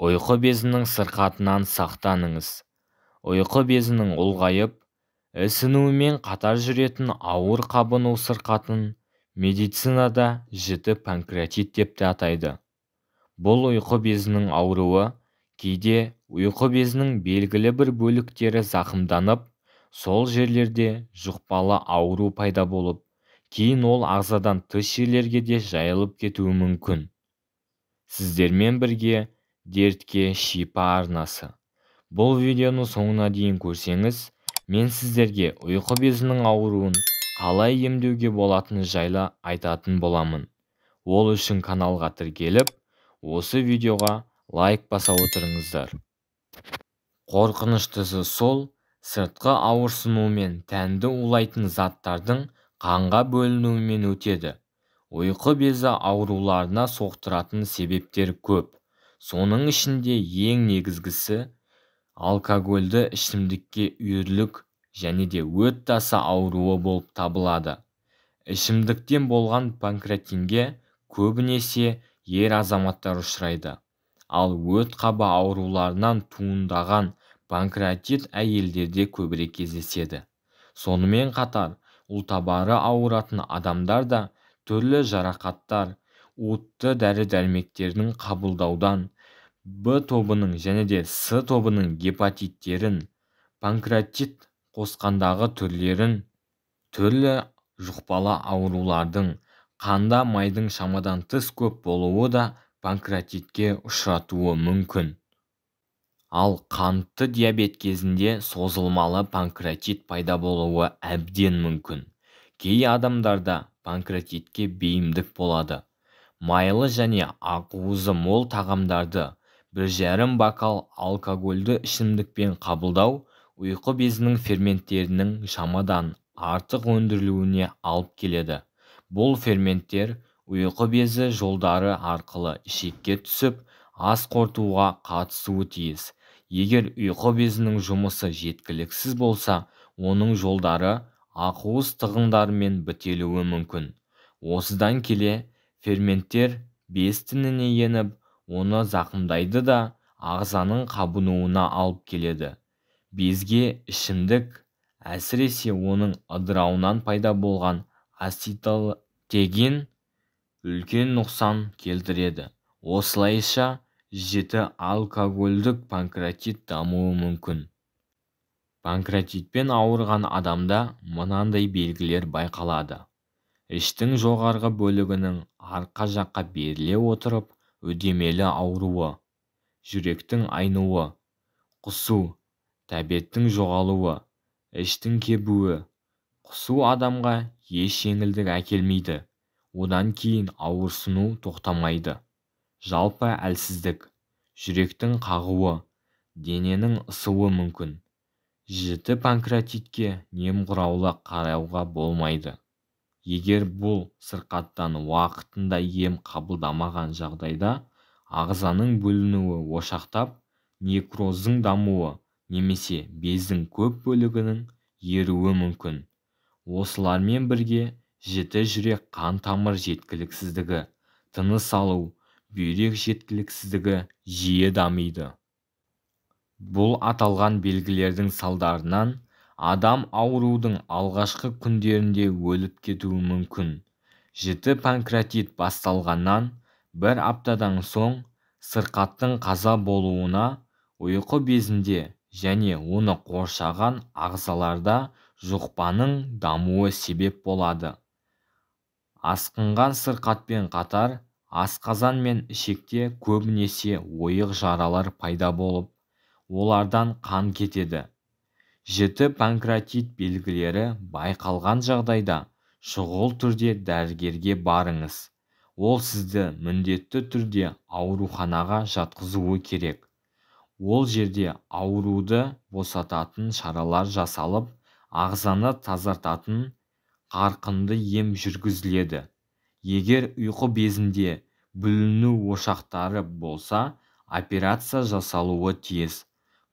Ұйқы безінің сырқатынан сақтаныңыз. Ұйқы безінің ұлғайып, ісінуімен қатар жүретін ауыр қабыну сырқатын медицинада жіті панкреатит деп те атайды. Бұл ұйқы безінің ауруы кейде ұйқы безінің белгілі бір бөліктері зақымданып, сол жерлерде жұқпалы ауру пайда болып, кейін ол ағзадан тыс жерлерге де жайылып кетуі мүмкін. Сіздермен бірге дертке шипа арнасы. Бұл видеоны соңына дейін көрсеңіз, мен сіздерге ұйқы безінің ауруын қалай емдеуге болатыны жайлы айтатын боламын. Ол үшін каналға тіркеліп, осы видеоға лайк баса отырыңыздар. Қорқыныштысы сол, сыртқы ауырсынумен тәнді улайтын заттардың қанға бөлінуімен өтеді. Ұйқы безі ауруларына соқтыратын себептер көп. Соның ішінде ең негізгісі алкогольді ішімдікке үйірлік және де өт тасы ауруы болып табылады. Ішімдіктен болған панкреатинге көбінесе ер азаматтар ұшырайды. Ал өт қабы ауруларынан туындаған панкреатит әйелдерде көбірек кездеседі. Сонымен қатар, ұлтабары ауыратын адамдар да түрлі жарақаттар, уытты дәрі-дәрмектердің қабылдаудан, Б тобының және де С тобының гепатиттерін, панкреатит қосқандағы түрлерін, түрлі жұқпалы аурулардың, қанда майдың шамадан тыс көп болуы да панкреатитке ұшыратуы мүмкін. Ал қантты диабет кезінде созылмалы панкреатит пайда болуы әбден мүмкін. Кей адамдарда панкреатитке бейімдік болады. Майлы және ақуызы мол тағамдарды 1,5 бокал алкогольді ішімдікпен қабылдау ұйқы безінің ферменттерінің шамадан артық өндірілуіне алып келеді. Бұл ферменттер ұйқы безі жолдары арқылы ішекке түсіп, ас қорытуға қатысуы тиіс. Егер ұйқы безінің жұмысы жеткіліксіз болса, оның жолдары ақуыз тығындарымен бітелуі мүмкін. Осыдан келе, ферменттер без тініне еніп, оны зақымдайды да ағзаның қабынуына алып келеді. Безге ішімдік, әсіресе оның ыдырауынан пайда болған ацетилтегин үлкен нұқсан келтіреді. Осылайша, жіті алкогольдік панкреатит дамуы мүмкін. Панкреатитпен ауырған адамда мынандай белгілер байқалады. Іштің жоғарғы бөлігінің арқа жаққа беріле отырып, үдемелі ауруы, жүректің айнуы, құсу, тәбеттің жоғалуы, іштің кебуі. Құсу адамға еш жеңілдік әкелмейді. Одан кейін ауырсыну тоқтамайды. Жалпы әлсіздік, жүректің қағуы, дененің ысуы мүмкін. Жіті панкреатитке немқұрайлы қарауға болмайды. Егер бұл сырқаттан уақытында ем қабылдамаған жағдайда, ағзаның бөлінуі ошақтап, некроздың дамуы немесе бездің көп бөлігінің еруі мүмкін. Осылармен бірге жіті жүрек қан тамыр жеткіліксіздігі, тыныс алу, бүйрек жеткіліксіздігі жиі дамиды. Бұл аталған белгілердің салдарынан адам аурудың алғашқы күндерінде өліп кетуі мүмкін. Жіті панкреатит басталғаннан 1 аптадан соң сырқаттың қаза болуына ұйқы безінде және оны қоршаған ағзаларда жұқпаның дамуы себеп болады. Асқынған сырқатпен қатар, асқазан мен ішекте көбінесе ойық жаралар пайда болып, олардан қан кетеді. Жіті панкреатит белгілері байқалған жағдайда шұғыл түрде дәрігерге барыңыз. Ол сізді міндетті түрде ауруханаға жатқызуы керек. Ол жерде ауруды босататын шаралар жасалып, ағзаны тазартатын қарқынды ем жүргізіледі. Егер ұйқы безінде бүліну ошақтары болса, операция жасалуы тиіс.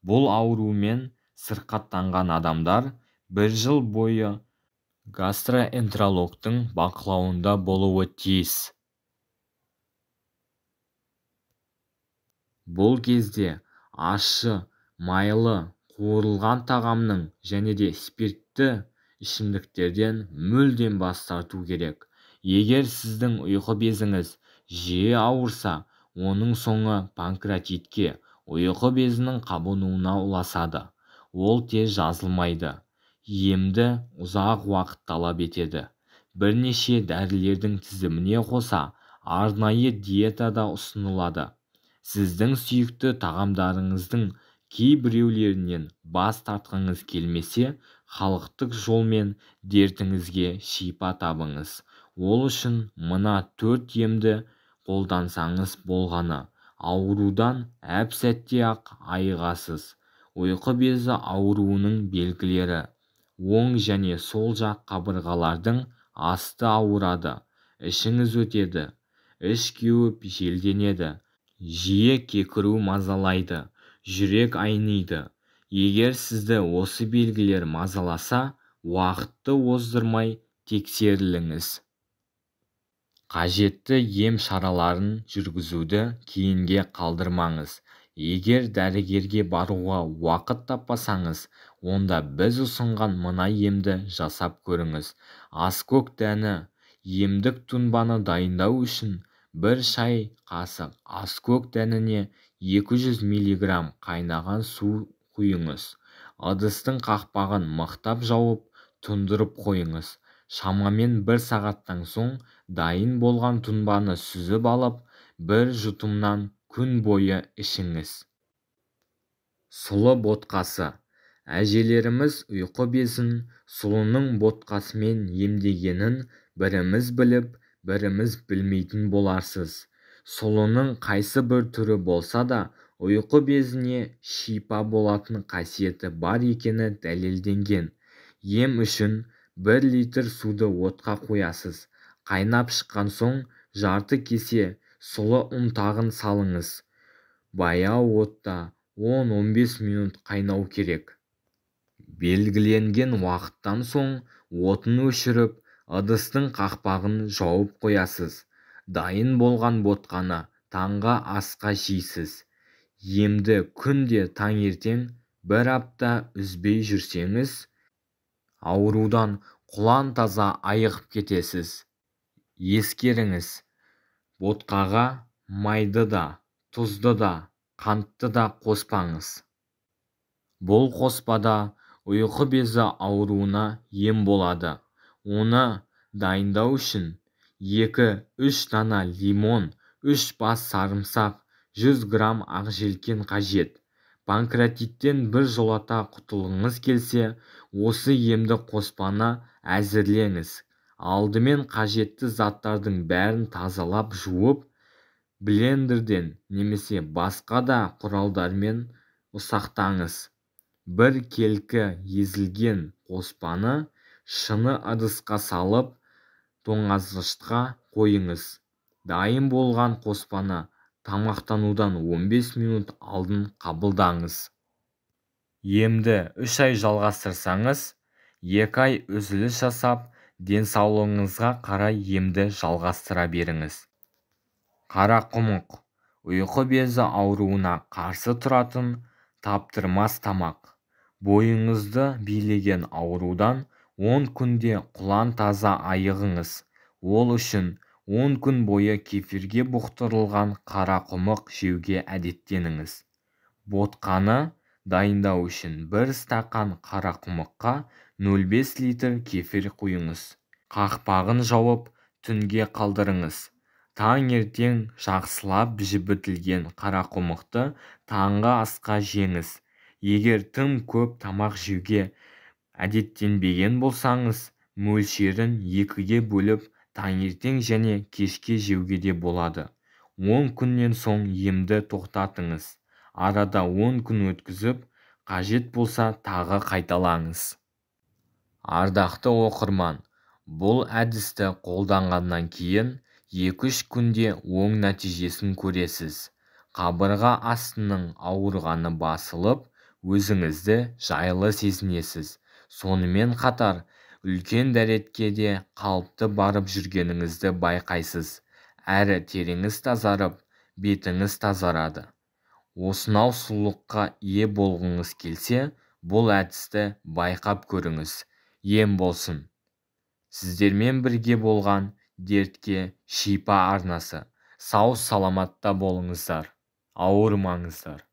Бұл аурумен сырқаттанған адамдар 1 жыл бойы гастроэнтерологтың бақылауында болуы тиіс. бұл кезде ащы, майлы, қуырылған тағамның және де спиртті ішімдіктерден мүлдем бас тарту керек. Егер сіздің ұйқы безіңіз жиі ауырса, оның соңы панкреатитке, ұйқы безінің қабынуына ұласады. Ол тез жазылмайды. Емді ұзақ уақыт талап етеді. Бірнеше дәрілердің тізіміне қоса арнайы диета да ұсынылады. Сіздің сүйікті тағамдарыңыздың кейбіреулерінен бас тартқыңыз келмесе, халықтық жолмен дертіңізге шипа табыңыз. Ол үшін мына 4 емді қолдансаңыз болғаны. Аурудан әп-сәтте-ақ айығасыз. Ұйқы безі ауруының белгілері: оң және сол жақ қабырғалардың асты ауырады, ішіңіз өтеді, іш кеуіп желденеді, жиі кекіру мазалайды, жүрек айниды. Егер сізді осы белгілер мазаласа, уақытты оздырмай тексеріліңіз. Қажетті ем шараларын жүргізуді кейінге қалдырмаңыз. Егер дәрігерге баруға уақыт таппасаңыз, онда біз ұсынған мына емді жасап көріңіз. Аскөк дәні. Емдік тұнбаны дайындау үшін 1 шай қасық аскөк дәніне 200 мг қайнаған су құйыңыз. Ыдыстың қақпағын мықтап жауып, тұндырып қойыңыз. Шамамен 1 сағаттан соң дайын болған тұнбаны сүзіп алып, 1 жұтымнан күн бойы ішіңіз. Сұлы ботқасы. Әжелеріміз ұйқы безін сұлының ботқасымен емдегенін біріміз біліп, біріміз білмейтін боларсыз. Сұлының қайсы бір түрі болса да, ұйқы безіне шипа болатын қасиеті бар екені дәлелденген. Ем үшін 1 литр суды отқа қоясыз. Қайнап шыққан соң жарты кесе сұлы ұнтағын салыңыз. Баяу отта 10-15 минут қайнау керек. Белгіленген уақыттан соң отын өшіріп, ыдыстың қақпағын жауып қоясыз. Дайын болған ботқаны таңғы асқа жейсіз. Емді күнде таңертең 1 апта үзбей жүрсеңіз, аурудан құлан таза айығып кетесіз. Ескеріңіз, ботқаға майды да, тұзды да, қантты да қоспаңыз. Бұл қоспада ұйқы безі ауруына ем болады. Оны дайындау үшін 2-3 дана лимон, 3 бас сарымсақ, 100 грамм ақжелкен қажет. Панкреатиттен біржолата құтылғыңыз келсе, осы емді қоспаны әзірлеңіз. Алдымен қажетті заттардың бәрін тазалап жуып, блендерден немесе басқа да құралдармен ұсақтаңыз. 1 келкі езілген қоспаны шыны ыдысқа салып, тоңазғышқа қойыңыз. Дайын болған қоспаны тамақтанудан 15 минут алдын қабылдаңыз. Емді 3 ай жалғастырсаңыз, 2 ай үзіліс жасап, денсаулығыңызға қарай емді жалғастыра беріңіз. Қарақұмық. Ұйқы безі ауруына қарсы тұратын таптырмас тамақ. Бойыңызды билеген аурудан 10 күнде құлан таза айығыңыз. Ол үшін 10 күн бойы кефирге бұқтырылған қарақұмық жеуге әдеттеніңіз. Ботқаны дайындау үшін 1 стақан қарақұмыққа 0,5 литр кефир құйыңыз. Қақпағын жауып, түнге қалдырыңыз. Таңертең жақсылап жібітілген қарақұмықты таңғы асқа жеңіз. Егер тым көп тамақ жеуге әдеттенбеген болсаңыз, мөлшерін 2-ге бөліп, таңертең және кешке жеуге де болады. 10 күннен соң емді тоқтатыңыз. Арада 10 күн өткізіп, қажет болса тағы қайталаңыз. Ардақты оқырман, бұл әдісті қолданғаннан кейін 2-3 күнде оң нәтижесін көресіз. Қабырға астының ауырғаны басылып, өзіңізді жайлы сезінесіз. Сонымен қатар, үлкен дәретке де қалыпты барып жүргеніңізді байқайсыз. Әрі теріңіз тазарып, бетіңіз тазарады. осынау сұлулыққа ие болғыңыз келсе бұл әдісті байқап көріңіз ем болсын. Сіздермен бірге болған дертке шипа арнасы. Сау саламатта болыңыздар, ауырмаңыздар.